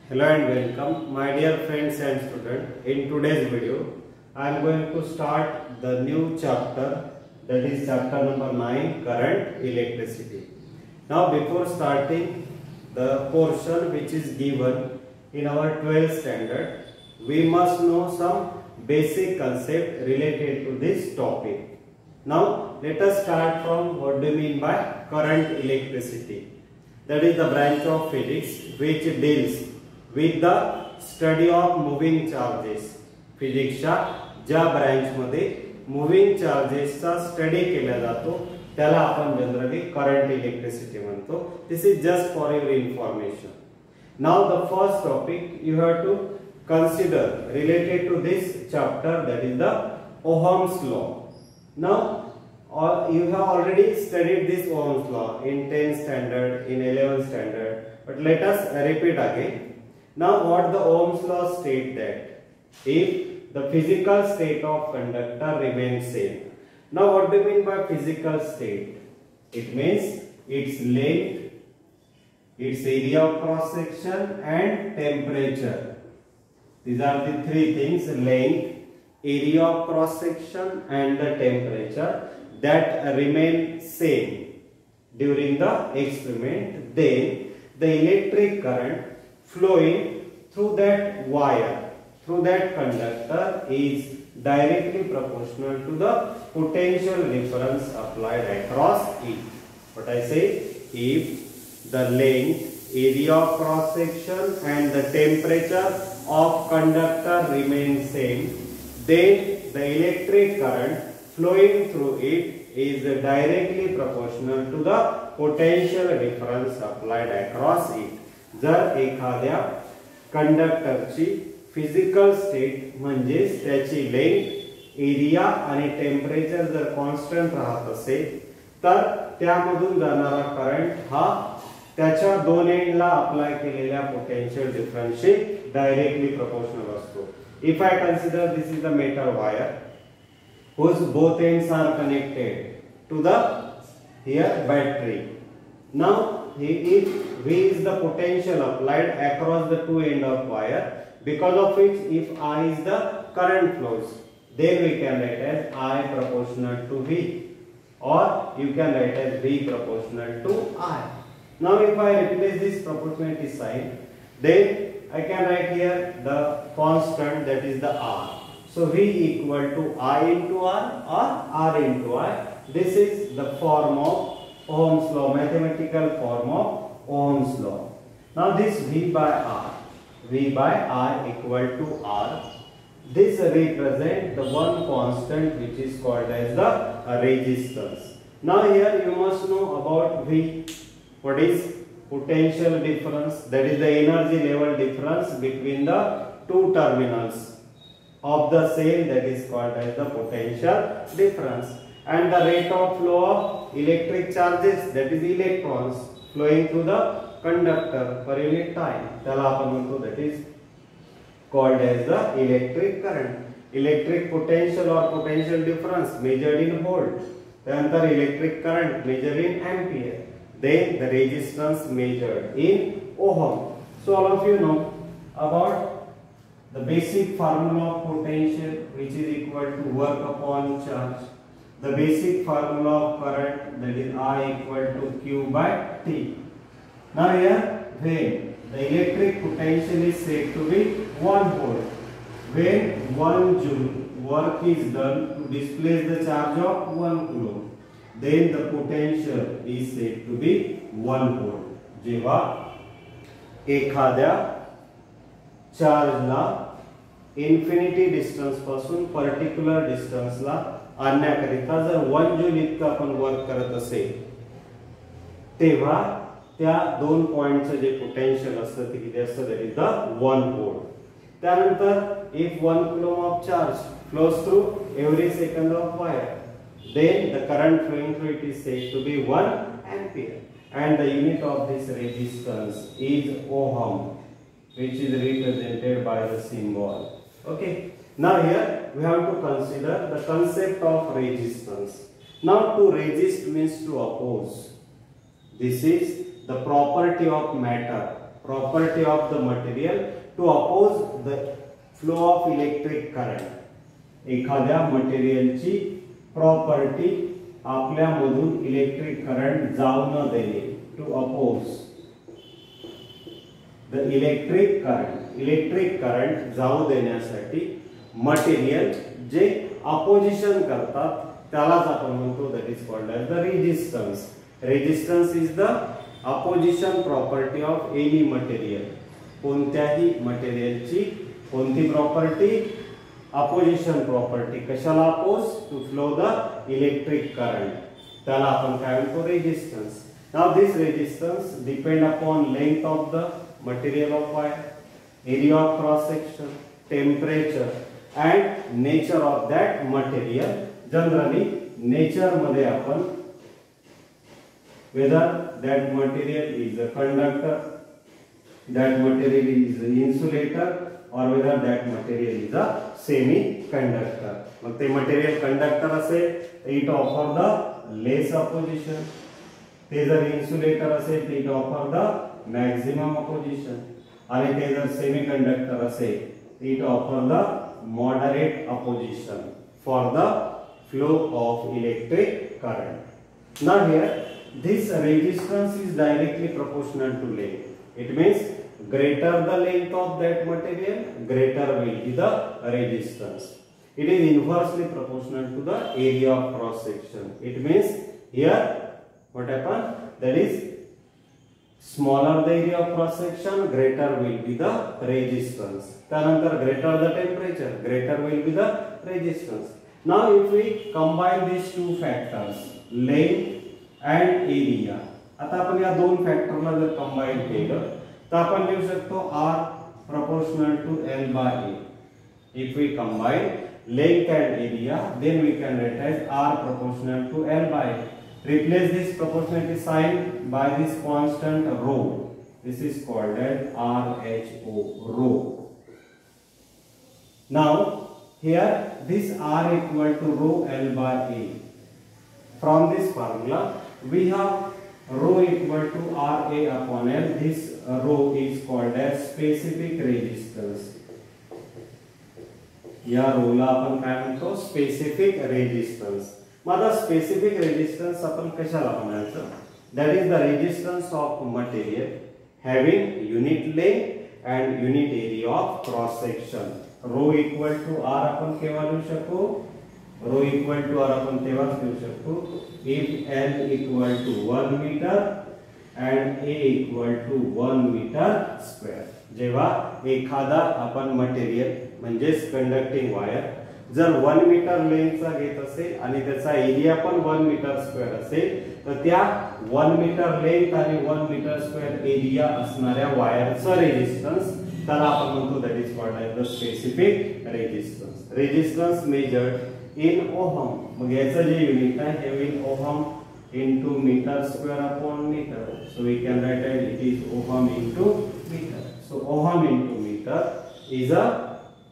Hello and welcome my dear friends and students. In today's video I am going to start the new chapter, that is chapter number 9, current electricity. Now before starting the portion which is given in our 12th standard, we must know some basic concept related to this topic. Now let us start from what do you mean by current electricity. That is the branch of physics which deals with the study of moving charges. फिजिक्सच्या ज्या branch मध्ये moving चार्जेसचा study केला जातो त्याला आपण generally current electricity म्हणतो. This is just for your information. Now the first topic you have to consider related to this chapter, that is the Ohm's law. Now you have already studied this Ohm's law in 10th standard, in 11th standard, but let us repeat again. Now what the Ohm's law state that if the physical state of conductor remains same. Now what do you mean by physical state? It means its length, its area of cross section and temperature. These are the three things: length, area of cross section and the temperature that remain same during the experiment. Then the electric current flowing through that wire, through that conductor, is directly proportional to the potential difference applied across it. What I say, if the length, area of cross section and the temperature of conductor remains same, then the electric current flowing through it is directly proportional to the potential difference applied across it. जर एखाद्या कंडक्टरची physical state म्हणजे त्याची length, area आणि temperature जर constant राहत असेल तर त्यामधून जाणारा करंट हा त्याच्या दोन एंडला अप्लाय केलेल्या पोटेन्शियल डिफरन्सशी डायरेक्टली प्रोपोर्शनल असतो. If I consider this is the metal wire whose both ends are connected to the here battery. Now if V is the potential applied across the two end of wire, because of which if I is the current flows, then we can write as I proportional to V, or you can write as V proportional to I. Now if I replace this proportionality sign, then I can write here the constant, that is the R. So V equal to I into R or R into I. This is the form of Ohm's law, mathematical form of Ohm's law. Now this V by I equal to R. This represents the one constant which is called as the resistance. Now here you must know about V. What is potential difference? That is the energy level difference between the two terminals of the cell, that is called as the potential difference. And the rate of flow of electric charges, that is electrons flowing through the conductor per unit time, त्याला आपण म्हणतो that is called as the electric current. Electric potential or potential difference measured in volt, त्यानंतर electric current measured in ampere, then the resistance measured in ohm. So all of you know about the basic formula of potential, which is equal to work upon charge. The basic formula of current, that is I equal to Q by T. Now here when the electric potential is said to be 1 volt, when 1 joule work is done to displace the charge of 1 coulomb, then the potential is said to be 1 volt. जेव्हा एखाद्या चार्जला infinity distance पासून particular डिस्टन्सला आणण्याकरिता जर 1 joule इतकं आपण work करत असेल तेव्हा त्या दोन पॉइंटचं जे पोटेन्शियल असतं ते किती असतं, दॅट इज द 1 व्होल्ट. त्यानंतर if 1 coulomb of charge flows through every second of wire, then the current flowing through it is said to be 1 ampere, and the unit of this resistance is ohm, which is represented by the symbol. Okay, now here we have to consider the concept of resistance. Now to resist means to oppose. This is the property of matter. property of the material to oppose the flow of electric current. एखाद्या मटेरियलची property आपल्यामधून electric current जाऊ न देणे, to oppose the electric current जाऊ देण्यासाठी material जे opposition करतात त्यालाच आपण म्हणतो that is called as the resistance. Resistance is the opposition property of any material. कोणत्याही मटेरियलची कोणती प्रॉपर्टी? Opposition property. कशाला oppose? To flow the electric current. त्याला आपण काय म्हणतो? Resistance. Now this resistance depend upon length of the material of wire, area of cross section, temperature and nature of that material. Generally nature मध्ये आपण whether that material is a conductor, that material is an insulator, or whether that material is a semiconductor. मग ते material conductor असेल it offer the less opposition. ते जर insulator असेल it offer the maximum opposition. आणि ते जर semiconductor असेल it offer the moderate opposition for the flow of electric current. Now here this resistance is directly proportional to length. It means greater the length of that material, greater will be the resistance. It is inversely proportional to the area of cross section. It means here what happen? That is smaller the area of cross section, greater will be the resistance. Thereafter greater the temperature, greater will be the resistance. Now if we combine these two factors, length and area, आता आपण या दोन फॅक्टरला जर combine केलं तर आपण लिहू शकतो R proportional to L by A. If we combine length and area, then we can write as R proportional to L by A. Replace this proportionality sign by this constant rho. This is called as RHO, rho. Now here this R equal to rho L by A. From this formula we have rho equal to RA upon L. This rho is called as specific resistance. या रोला आपण काय म्हणतो? Specific resistance. माझा specific resistance आपण कशाला म्हणायचं? That is the resistance of material having unit length and unit area of cross section. Rho equal to R आपण केव्हा लिहू शकतो? रो इक्वल टू आर आपण तेव्हाच लिहू शकतो if L equal to 1 metre and A equal to 1 metre square. जेव्हा एखादा आपण मटेरियल म्हणजेच कंडक्टिंग वायर जर 1 मीटर लेंथचा घेत असेल आणि त्याचा एरिया पण 1 मीटर स्क्वेअर असेल तर त्या 1 मीटर लेंथ आणि 1 मीटर स्क्वेअर एरिया असणाऱ्या वायरचा रेजिस्टन्स त्याला आपण म्हणतो that is called as the specific resistance. Resistance measured in ohm. मग याचं जे युनिट आहे हे will ohm into meter square upon meter. So we can write it is ohm into meter. So ohm into meter is a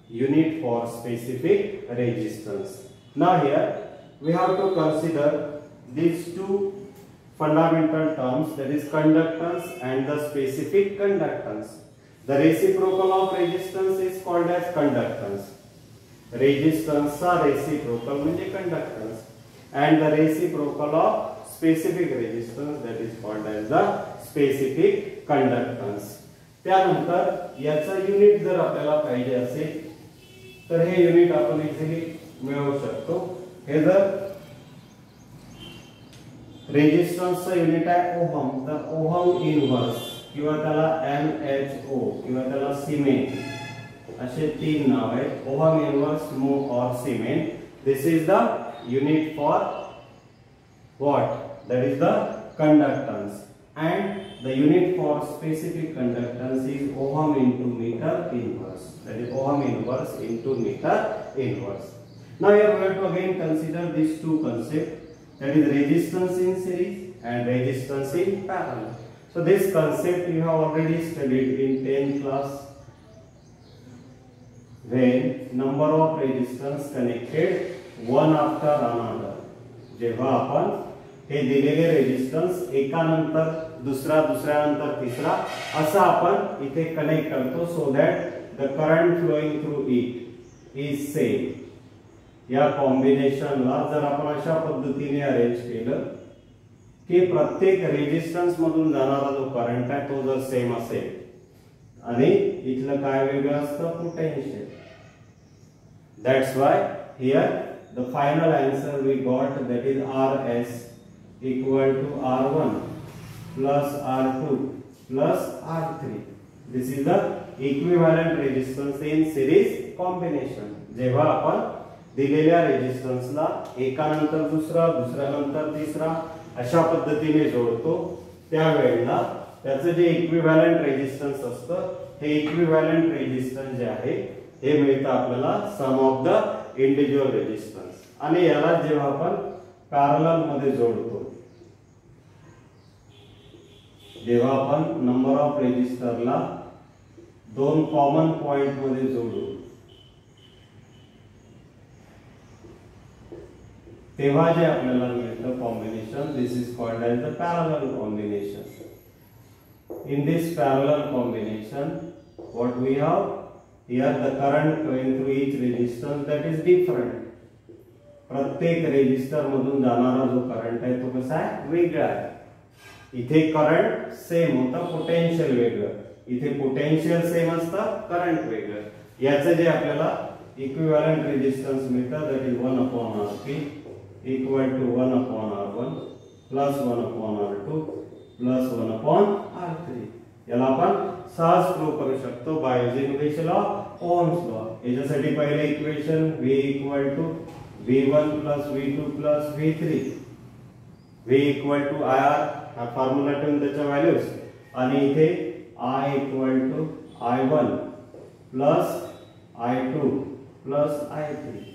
unit for specific resistance. Now here we have to consider these two fundamental terms, that is conductance and the specific conductance. The reciprocal of resistance is called as conductance. Resistance चा reciprocal म्हणजे conductance and the reciprocal of specific resistance that is called as the specific conductance. त्यानंतर याचा unit जर आपल्याला पाहिजे असेल तर हे युनिट आपण इझिली मिळवू शकतो. हे जर रेजिस्टन्सचा युनिट आहे ओहम तर ओहम इनव्हर्स किंवा त्याला MHO किंवा त्याला सिमेंट असे तीन नाव आहेत. ओहम इनव्हर्स, मो और cement. This is the unit for what? That is the conductance, and the unit for specific conductance is ohm into meter inverse. That is ohm inverse into meter inverse. Now here we have to again consider these two concepts, that is resistance in series and resistance in parallel. So this concept you have already studied in 10th class when number of resistance connected one after another. जेव्हा आपण हे दिलेले resistance एकानंतर दुसरा, दुसऱ्यानंतर तिसरा, असं आपण इथे कनेक्ट करतो so that the current flowing through it is same. या कॉम्बिनेशनला जर आपण अशा पद्धतीने अरेंज केलं की प्रत्येक रेजिस्टन्स मधून जाणारा जो करंट आहे तो जर सेम असेल आणि इथलं काय वेगळं असतं, potential. That's why here the final answer we got that is RS equal to R1 plus R2 plus R3. This is the equivalent resistance in series combination. जेव्हा आपण दिलेल्या रेजिस्टन्सला एकानंतर दुसरा, दुसऱ्यानंतर तिसरा अशा पद्धतीने जोडतो त्यावेळेला त्याचं जे इक्विव्हॅलंट रेजिस्टन्स असतं हे इक्विव्हॅलंट रेजिस्टन्स जे आहे हे मिळतं आपल्याला सम ऑफ द इंडिव्हिज्युअल रेजिस्टन्स. आणि याला जेव्हा आपण पॅरलल मध्ये जोडतो, जेव्हा आपण नंबर ऑफ रेजिस्टरला दोन कॉमन पॉइंट मध्ये जोडू तेव्हा जे आपल्याला मिळतं combination, this is called as the parallel combination. In this parallel combination, what we have here, the current going through each resistance that is different. प्रत्येक रेजिस्टर मधून जाणारा जो करंट आहे तो कसा आहे, वेगळा आहे. इथे करंट सेम होता, पोटेन्शियल वेगळं, इथे पोटेन्शियल सेम असतं, करंट वेगळं. याचं जे आपल्याला इक्विव्हॅलंट रेजिस्टन्स मिळतं that is 1/Rp equal to 1/R1 plus 1/R2 plus 1/R3. याला आपण सहज प्रूव्ह करू शकतो by using which law, Ohm's law. याच्यासाठी पहिले equation V equal to V1 plus V2 plus V3, V equal to IR हा formula ठेवून त्याच्या व्हॅल्यूज, आणि इथे I equal to I1 plus I2 plus I3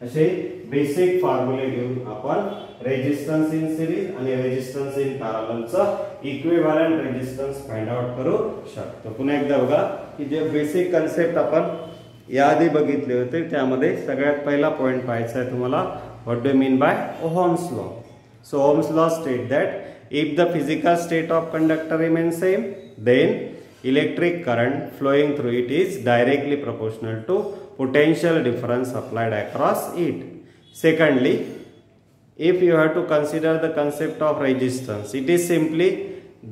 असे बेसिक फॉर्म्युले घेऊन आपण रेजिस्टन्स इन सिरीज आणि resistance in पॅरललचा equivalent resistance find out करू शकतो. पुन्हा एकदा बघा की जे बेसिक कन्सेप्ट आपण याआधी बघितले होते त्यामध्ये सगळ्यात पहिला पॉइंट पाहायचा आहे तुम्हाला, what do mean by Ohm's law. So Ohm's law state that if the physical state of conductor remains same then electric current flowing through it is directly proportional to potential difference applied across it. Secondly, if you have to consider the concept of resistance, it is simply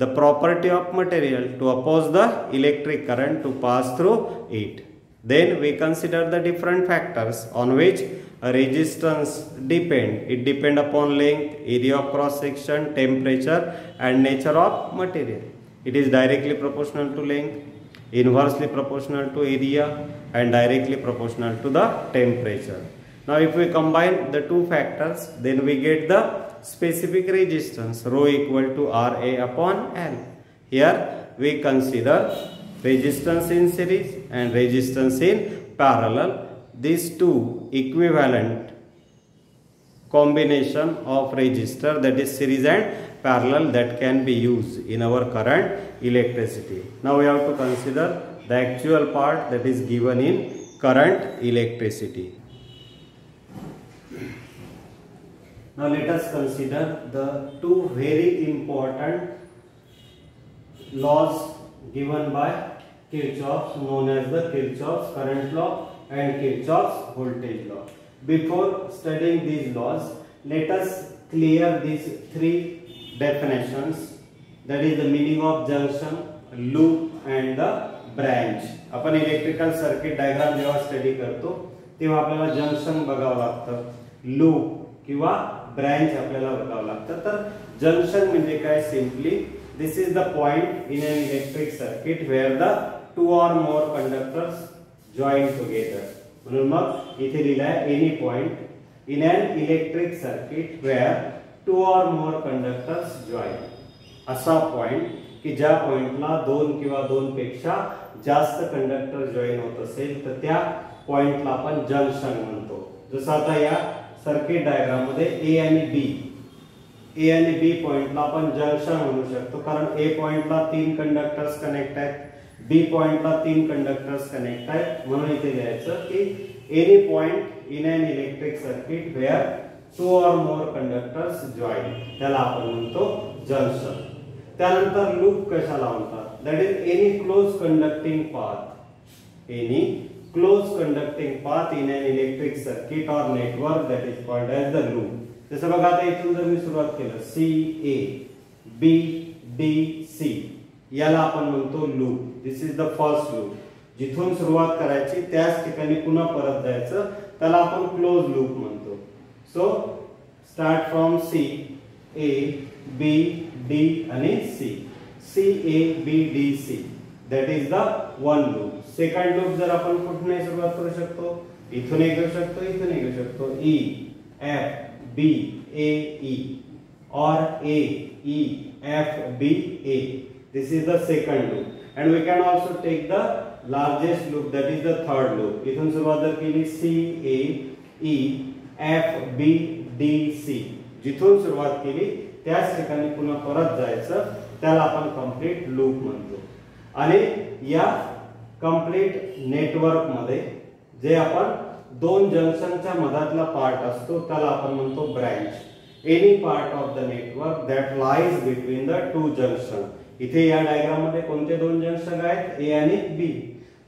the property of material to oppose the electric current to pass through it. Then we consider the different factors on which a resistance depend. It depend upon length, area of cross section, temperature and nature of material. It is directly proportional to length, inversely proportional to area and directly proportional to the temperature. Now if we combine the two factors, then we get the specific resistance rho equal to RA upon L. Here we consider resistance in series and resistance in parallel. These two equivalent combination of resistor, that is series and parallel, that can be used in our current electricity. Now we have to consider the actual part that is given in current electricity. Now let us consider the two very important laws given by Kirchhoff, known as the Kirchhoff's current law and Kirchhoff's voltage law. Before studying these laws, let us clear these three definitions, that is the meaning of junction, loop and the branch. आपण electrical circuit diagram जेव्हा study करतो तेव्हा आपल्याला junction बघावं लागतं, loop किंवा branch आपल्याला बघावं लागतं. तर जंक्शन म्हणजे काय, simply this is the point in an electric circuit where the two or more conductors join together. म्हणून मग इथे लिहिलंय any point in an electric circuit where two or more conductors join. असा पॉइंट की ज्या पॉइंटला दोन किंवा दोन पेक्षा जास्त कंडक्टर जॉईन होत असेल तर त्या पॉइंटला आपण जंक्शन म्हणतो. जसं आता या सर्किट डायग्राम मध्ये ए आणि बी पॉइंटला आपण जंक्शन म्हणू शकतो, कारण ए पॉइंटला तीन कंडक्टर्स कनेक्ट आहेत, बी पॉइंटला तीन कंडक्टर्स कनेक्ट आहेत. म्हणून इथे लिहायचं की any point in an electric circuit where two or more conductors join, त्याला आपण म्हणतो जंक्शन. त्यानंतर लूप कशाला म्हणतात, that is any close conducting path, any close conducting path in an electric circuit or network that is called as the loop. जसं बघा आता इथून जर मी सुरुवात केलं CA BDC, याला आपण म्हणतो loop. This is the first loop. जिथून सुरुवात करायची त्याच ठिकाणी पुन्हा परत जायचं, त्याला आपण क्लोज लूप म्हणतो. So start from C A B D आणि C, CA BDC, that is the one loop. Second loop जर आपण कुठून सुरुवात करू शकतो, इथून घेऊ शकतो, इथून घेऊ शकतो, E F B A E or A E F B A. This is the second loop, and we can also take the largest loop, that is the third loop. इथून सुरुवात जर केली C A E F B D C, जिथून सुरुवात केली त्याच ठिकाणी पुन्हा परत जायचं, त्याला आपण कंप्लीट लूप म्हणतो. आणि या कंप्लीट नेटवर्क मध्ये जे आपण दोन जंक्शनच्या मधातला पार्ट असतो त्याला आपण म्हणतो branch. Any part of the network that lies between the two junction. इथे या डायग्राम मध्ये कोणते दोन जंक्शन आहेत, A आणि B.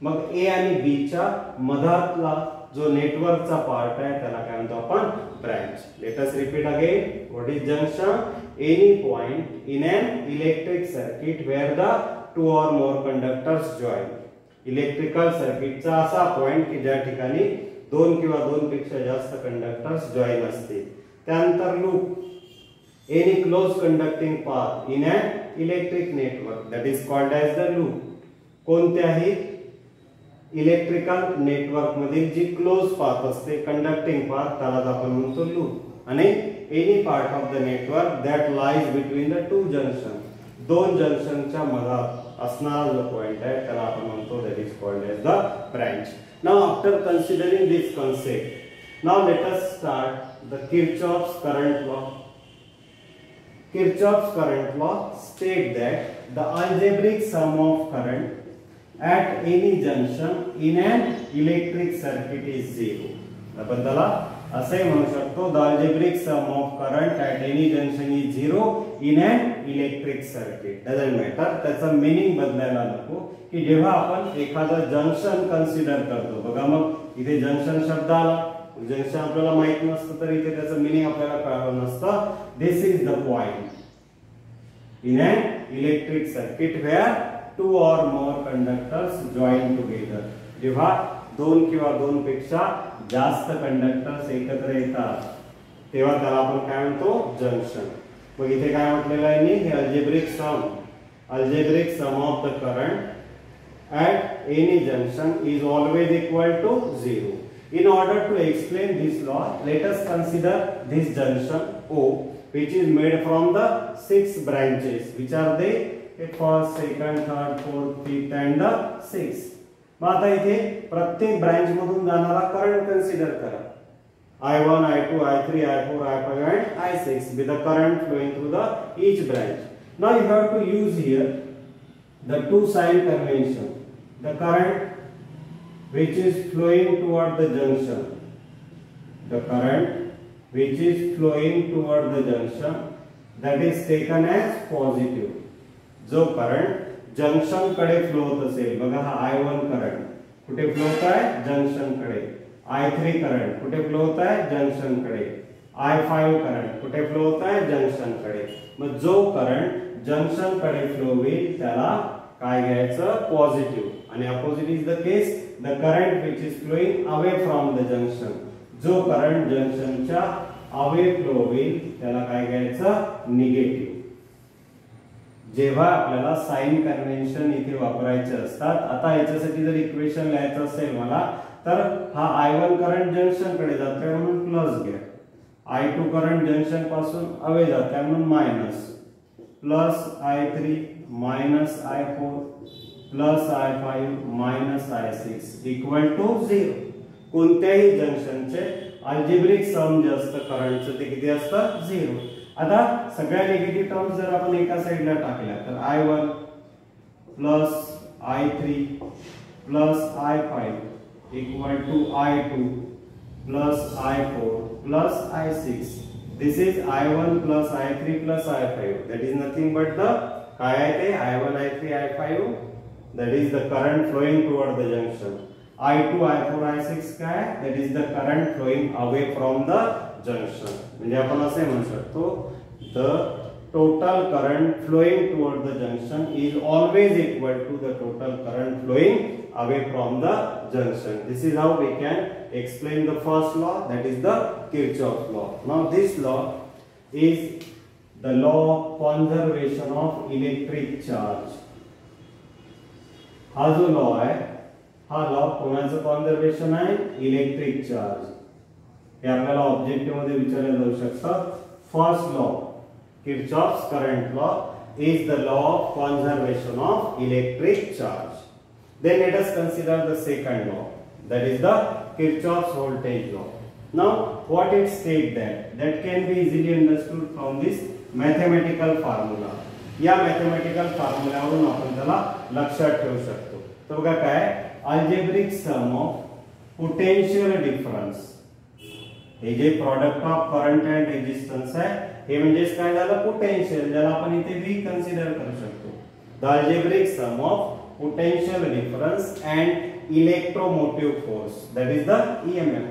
मग A आणि B च्या मधातला जो नेटवर्कचा पार्ट आहे त्याला काय म्हणतो आपण, branch. Let us repeat again. What is junction? Any point in an electric circuit where the two or more conductors join. Electrical सर्किटचा असा पॉइंट की ज्या ठिकाणी दोन किंवा दोन पेक्षा जास्त कंडक्टर्स जॉइन असतील. त्यानंतर loop, any close conducting path in an electric network that is called as the loop. कोणत्याही इलेक्ट्रिकल नेटवर्क मधील जी क्लोज पाथ असते, कंडक्टिंग पाथ, त्याला आपण म्हणतो लूप. आणि any part of the network that lies between the two junction, दोन जंक्शनच्या मधात असणारा जो पॉइंट आहे त्याला आपण म्हणतो that is called as the branch. Now after considering this concept, now let us start the Kirchhoff's current law. Kirchhoff's current law states that the algebraic sum of current at any junction in an electric circuit is zero. आपण त्याला असे म्हणू शकतो, the algebraic sum of current at any junction is zero in an electric circuit. Doesn't matter, त्याचा meaning बदलायला नको की जेव्हा आपण एखादा जंक्शन कन्सिडर करतो. बघा मग इथे जंक्शन शब्द आला, जंक्शन आपल्याला माहित नसतं तर इथे त्याचं मीनिंग आपल्याला कळलं नसतं. This is the point in an electric circuit where two or more conductors join together. जेव्हा दोन किंवा दोन पेक्षा जास्त कंडक्टर्स एकत्र येतात तेव्हा त्याला आपण काय म्हणतो, जंक्शन. मग इथे काय म्हटलेलं आहे, हे algebraic sum of the current at any junction is always equal to 0. In order to explain this law, let us consider this junction O, which is made from the 6 branches. Which are they? First, second, third, fourth, fifth and the 6th. मग आता इथे प्रत्येक branch मधून जाणारा current consider करा. I1, I2, I3, I4, I5 and I6 with the current flowing through the each branch. Now you have to use here the two sign convention. The current which is flowing toward the junction, the current which is flowing toward the junction, that is taken as positive. जो current junction कडे flow होत असेल, बघा हा I1 current कुठे flow होत आहे, junction कडे. I3 करंट कुठे फ्लो होत आहे, जंक्शन कडे. I5 करंट कुठे फ्लो होत आहे, जंक्शन कडे. मग जो करंट जंक्शन कडे फ्लो होईल त्याला काय घ्यायचं, पॉझिटिव्ह. आणि opposite is the case, the current which is flowing away from the junction. जो करंट जंक्शनच्या अवे फ्लो होईल त्याला काय घ्यायचं, निगेटिव्ह. जेव्हा आपल्याला साइन कन्व्हेन्शन इथे वापरायचे असतात, आता याच्यासाठी जर इक्वेशन लिहायचं असेल मला, तर हा I1 करंट जंक्शन कडे जातोय म्हणून प्लस घ्या, I2 करंट जंक्शन पासून अवे जातोय म्हणून minus, plus I3 minus I4 plus I5 minus I6 equal to 0. कोणत्याही जंक्शनचे अल्जेब्रिक सम जे असतं करंटचं ते किती असतं, 0. आता सगळ्या निगेटिव्ह टर्म्स जर आपण एका साइडला टाकल्या तर I1 plus I3 plus I5 equal to I2 plus I4 plus I6. This is I1 plus I3 plus I5. That is nothing but the काय आहे ते I1 I3 I5 that is the current flowing toward the junction. I2 I4 I6 काय that is the current flowing away from the junction. म्हणजे आपण असे म्हणू शकतो the total current flowing toward the junction is always equal to the total current flowing away from the junction. This is how we can explain the first law, that is the Kirchhoff's law. Now this law is the law of conservation of electric charge. हा जो law आहे हा law कोणाचं conservation आहे electric charge. हे आपल्याला objective मध्ये विचारले जाऊ शकतात. First law Kirchhoff's current law is the law of conservation of electric charge. Then let us consider the second law, that is the Kirchhoff's voltage law. Now what it states that can be easily understood from this mathematical formula. या mathematical फॉर्म्युलावरून आपण त्याला लक्षात ठेवू शकतो. तर बघा काय algebraic sum of potential difference. हे जे product of current and resistance आहे हे म्हणजे काय झालं पोटेन्शियल, ज्याला आपण इथे V कन्सिडर करू शकतो. The algebraic sum of potential difference and electromotive force that is the EMF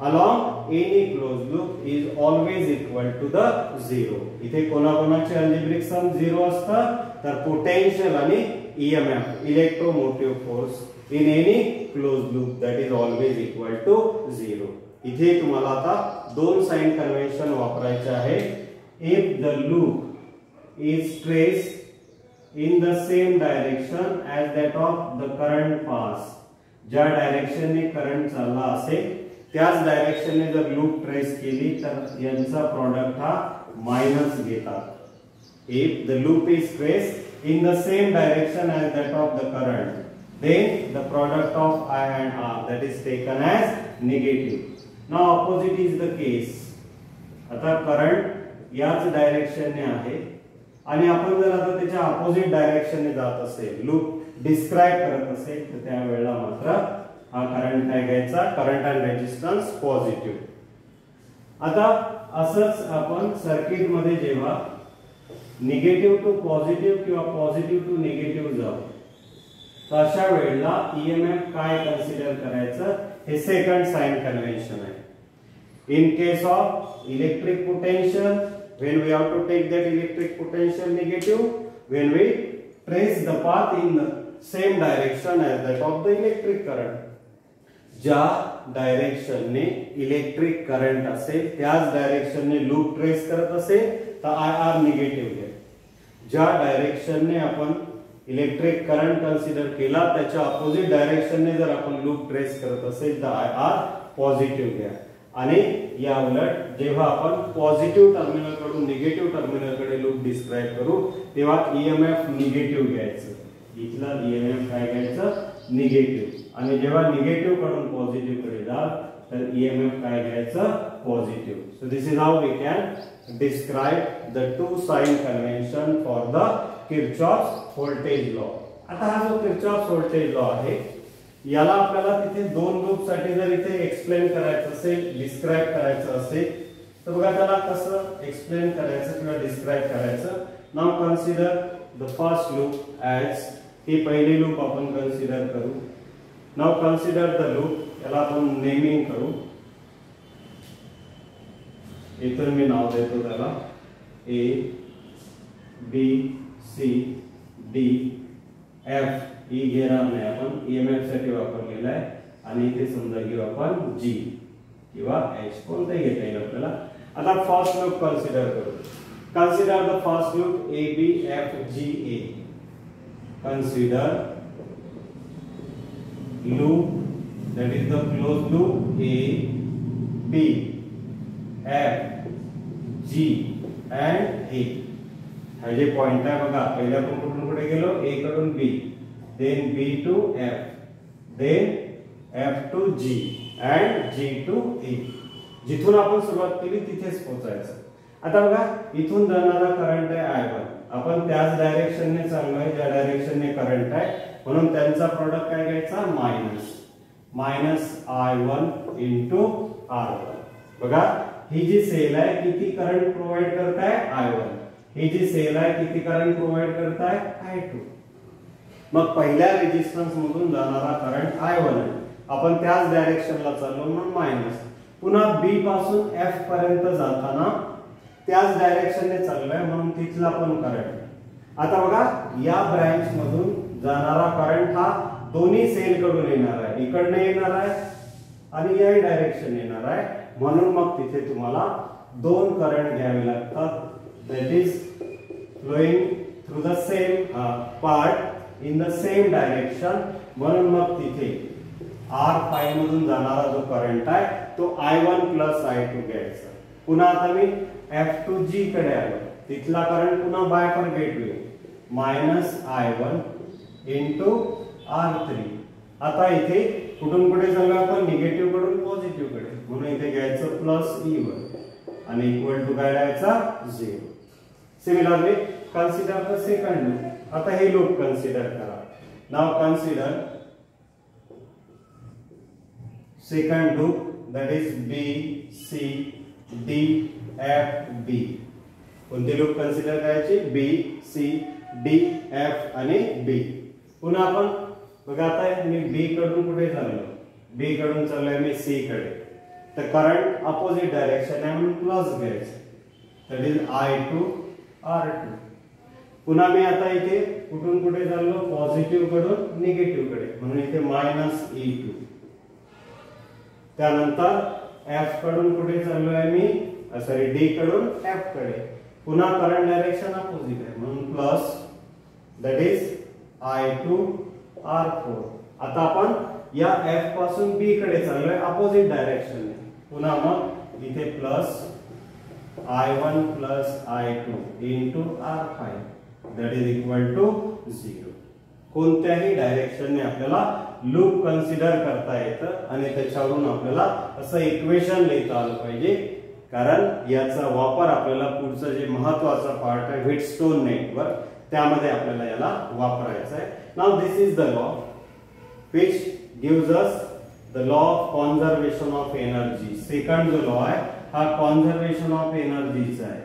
along any closed loop is always equal to the 0. इथे कोणाकोणाचे अल्जेब्रिक सम 0 असतं तर पोटेन्शियल आणि EMF electromotive force in any closed loop that is always equal to 0. इथे तुम्हाला आता दोन sign convention वापरायचे आहे. If the loop is traced in the same direction as that of the current pass, ज्या डायरेक्शन ने current चालला असेल त्याच डायरेक्शन ने जर लूप ट्रेस केली तर यांचा प्रोडक्ट हा मायनस घेतात. If the loop is traced in the same direction as that of the current, then the product of I and R that is taken as negative. Now opposite is the case. आता current याच direction ने आहे आणि आपण जर आता त्याच्या opposite direction ने जात असेल लूप डिस्क्राइब करत असेल तर त्या वेळेला मात्र हा करंट काय घ्यायचा करंट अँड रेजिस्टन्स पॉझिटिव्ह. आता असंच आपण सर्किट मध्ये जेव्हा निगेटिव्ह टू पॉझिटिव्ह किंवा पॉझिटिव्ह टू निगेटिव्ह जाऊ तर अशा वेळेला ईएमएफ काय कन्सिडर करायचं हे सेकंड साइन कन्व्हेन्शन आहे. In case of electric potential, when we have to take that electric potential negative, when we trace the path in the same direction as that of the electric current. ज्या direction ने electric current असेल त्याच direction ने loop trace करत असेल तर IR negative घ्या. ज्या डायरेक्शन ने आपण इलेक्ट्रिक करंट कन्सिडर केला त्याच्या अपोजिट डायरेक्शन ने जर आपण लूप ट्रेस करत असेल तर IR पॉझिटिव्ह घ्या. आणि या उलट जेव्हा आपण पॉझिटिव्ह टर्मिनल कडून निगेटिव्ह टर्मिनल कडे लूप डिस्क्राइब करू तेव्हा ईएमएफ निगेटिव्ह घ्यायचं. इथला ईएमएफ काय घ्यायचं निगेटिव्ह आणि जेव्हा निगेटिव्ह कडून पॉझिटिव्ह कडे जाल तर ईएमएफ काय घ्यायचं positive. So this is how we can describe the two sign convention for the Kirchhoff's voltage law. आता हा जो किर्चॉफ्स व्होल्टेज लॉ आहे याला आपल्याला तिथे दोन लूप साठी जर इथे एक्सप्लेन करायचं असेल डिस्क्राइब करायचं असेल तर बघा त्याला कसं एक्सप्लेन करायचं किंवा डिस्क्राइब करायचं. Now consider the first loop as he पहिली लूप आपण कन्सिडर करू. नाउ कन्सिडर द लूप याला आपण नेमिंग करू. इथून मी नाव देतो त्याला A B C D F. E घेणार नाही आपण ईएमएफ साठी वापरलेला आहे आणि इथे समजा घेऊ आपण G किंवा H कोणताही घेता येईल आपल्याला. आता फर्स्ट लूप कन्सिडर करू. Consider the first loop A B F G A. Consider loop that is the closed loop A B F G and A. हा जे पॉइंट आहे बघा पहिल्या आपण कुठून कुठे गेलो A कडून B, then B to F, then F to G and G to A. जिथून आपण सुरुवात केली तिथेच पोहोचायचं. आता बघा इथून जाणारा करंट आहे I1. आपण त्याच डायरेक्शन ने चाललोय ज्या डायरेक्शन ने करंट आहे म्हणून त्यांचा प्रोडक्ट काय घ्यायचा मायनस I1 into R1. बघा ही जी सेल आहे किती करंट प्रोव्हाइड करत आहे I1. ही जी सेल आहे किती करंट प्रोव्हाइड करत आहे I2. मग पहिल्या रेजिस्टन्स मधून जाणारा करंट I1 आहे. आपण त्याच डायरेक्शनला चाललो म्हणून मायनस. पुन्हा B पासून F पर्यंत जाताना त्याच डायरेक्शनने चाललोय म्हणून तिथला पण करंट. आता बघा या ब्रांच मधून जाणारा करंट हा दोन्ही सेल कडून येणार आहे, इकडनं येणार आहे आणि या डायरेक्शन येणार आहे. म्हणून मग तिथे तुम्हाला दोन करंट घ्यावे लागतात, that is flowing through the same part in the same direction. म्हणून मग तिथे R5 मधून जाणारा जो करंट आहे तो I1 प्लस I2 घ्यायचा. पुन्हा आता मी F2G कडे आलो, तिथला करंट पुन्हा बाय पर गेट होईल -I1 इंटू R3. आता इथे कुठून कुठे चाललो आपण, निगेटिव्ह कडून पॉझिटिव्ह कडे, म्हणून इथे घ्यायचं प्लस E1 आणि इक्वल टू काय द्यायचा 0. Similarly consider the second loop. आता हे लूप कन्सिडर करा. Now consider second loop, that is B, C, D, F, B. कोणते लूप कन्सिडर करायचे, B, C, D, F आणि B. पुन्हा आपण बघा आता मी B कडून कुठे चाललो, B कडून चाललोय मी C कडे, तर करंट अपोजिट डायरेक्शन आहे म्हणून प्लस घ्यायचं, that is I2 R2. पुन्हा मी आता इथे कुठून कुठे चाललो, पॉझिटिव्ह कडून निगेटिव्ह कडे, म्हणून इथे -E2. त्यानंतर F कडून कुठे चाललोय मी, सॉरी D कडून F कडे, पुन्हा करंट डायरेक्शन अपोजिट आहे म्हणून plus, that is I2 R4. आता आपण या F पासून B कडे चाललोय अपोजिट डायरेक्शनने, पुन्हा मग इथे plus I1 plus I2 into R5, that is equal to 0. कोणत्याही डायरेक्शनने आपल्याला लूप कन्सिडर करता येतं आणि त्याच्यावरून आपल्याला असं इक्वेशन लिहिता आलं पाहिजे, कारण याचा वापर आपल्याला पुढचं जे महत्त्वाचा पार्ट आहे व्हीटस्टोन नेटवर्क, त्यामध्ये आपल्याला याला वापरायचा आहे. Now this is the law which gives us the law of conservation of energy. Second जो लॉ आहे हा कॉन्झर्वेशन ऑफ एनर्जीचा आहे.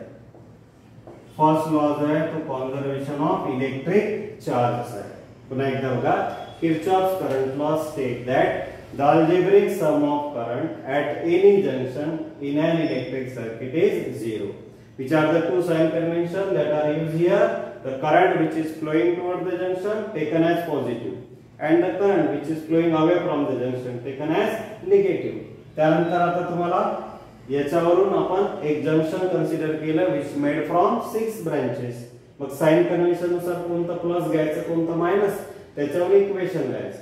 फर्स्ट लॉ जो आहे तो कॉन्झर्वेशन ऑफ इलेक्ट्रिक चार्ज आहे. पुन्हा एकदा बघा, Kirchhoff's current law state that the algebraic sum of current at any junction in an electric circuit is 0. Which are the two sign conventions that are used here? The current which is flowing toward the junction taken as positive, and the current which is flowing away from the junction taken as negative. त्यानंतर आता तुम्हाला याच्यावरून आपण एक junction consider केलं which made from 6 branches. मग sign convention नुसार कोणतं प्लस घ्यायचं कोणतं मायनस, त्याच्यावर इक्वेशन लिहायचं.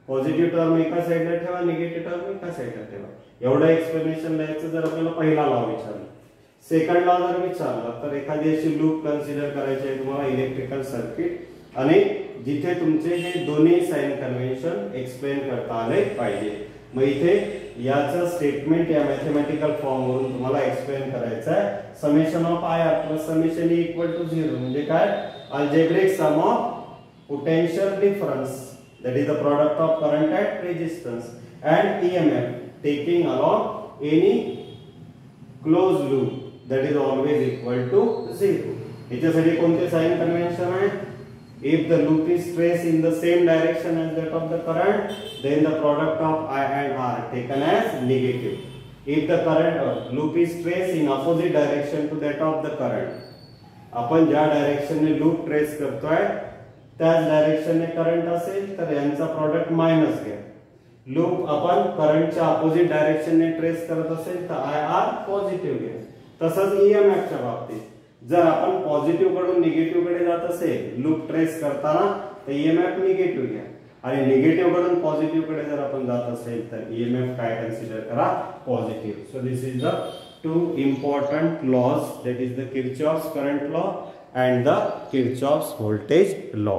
पॉझिटिव्ह टर्म एका साइडला ठेवा, निगेटिव्ह टर्म एका साइडला ठेवा, एवढं एक्सप्लेनेशन लिहायचं. जर आपल्याला पहिला लॉ विचारला, सेकंड लॉ जर विचारला, तर एखादी अशी लूप कन्सिडर करायची आहे तुम्हाला इलेक्ट्रिकल सर्किट, आणि जिथे तुमचे हे दोन्ही साइन कन्व्हेन्शन एक्सप्लेन करता आले पाहिजे. मग इथे याचं स्टेटमेंट या मॅथमॅटिकल फॉर्म वरून तुम्हाला एक्सप्लेन करायचं आहे. Summation of IR plus summation E equal to 0 म्हणजे काय, algebraic sum of potential difference, that is the product of current at resistance, and EMF taking along any closed loop, that is always equal to 0. याच्यासाठी कोणते sign convention आहे, if the loop is traced in the same direction as that of the current, then the product of I and R taken as negative. If the current loop is traced in opposite direction to that of the current, आपण ज्या डायरेक्शनने loop trace करतोय त्याच डायरेक्शनने current असेल तर यांचा product minus घ्या. Loop आपण करंटच्या अपोजिट डायरेक्शनने ट्रेस करत असेल तर IR पॉझिटिव्ह घ्या. तसंच EMF च्या बाबतीत जर आपण पॉझिटिव्ह कडून निगेटिव्ह कडे जात असेल लूप ट्रेस करताना तर EMF निगेटिव्ह घ्या, आणि निगेटिव्ह कडून पॉझिटिव्ह कडे जर आपण जात असेल तर EMF काय कन्सिडर करा, positive. So this is the two important laws, that is the Kirchhoff's current law and the Kirchhoff's voltage law.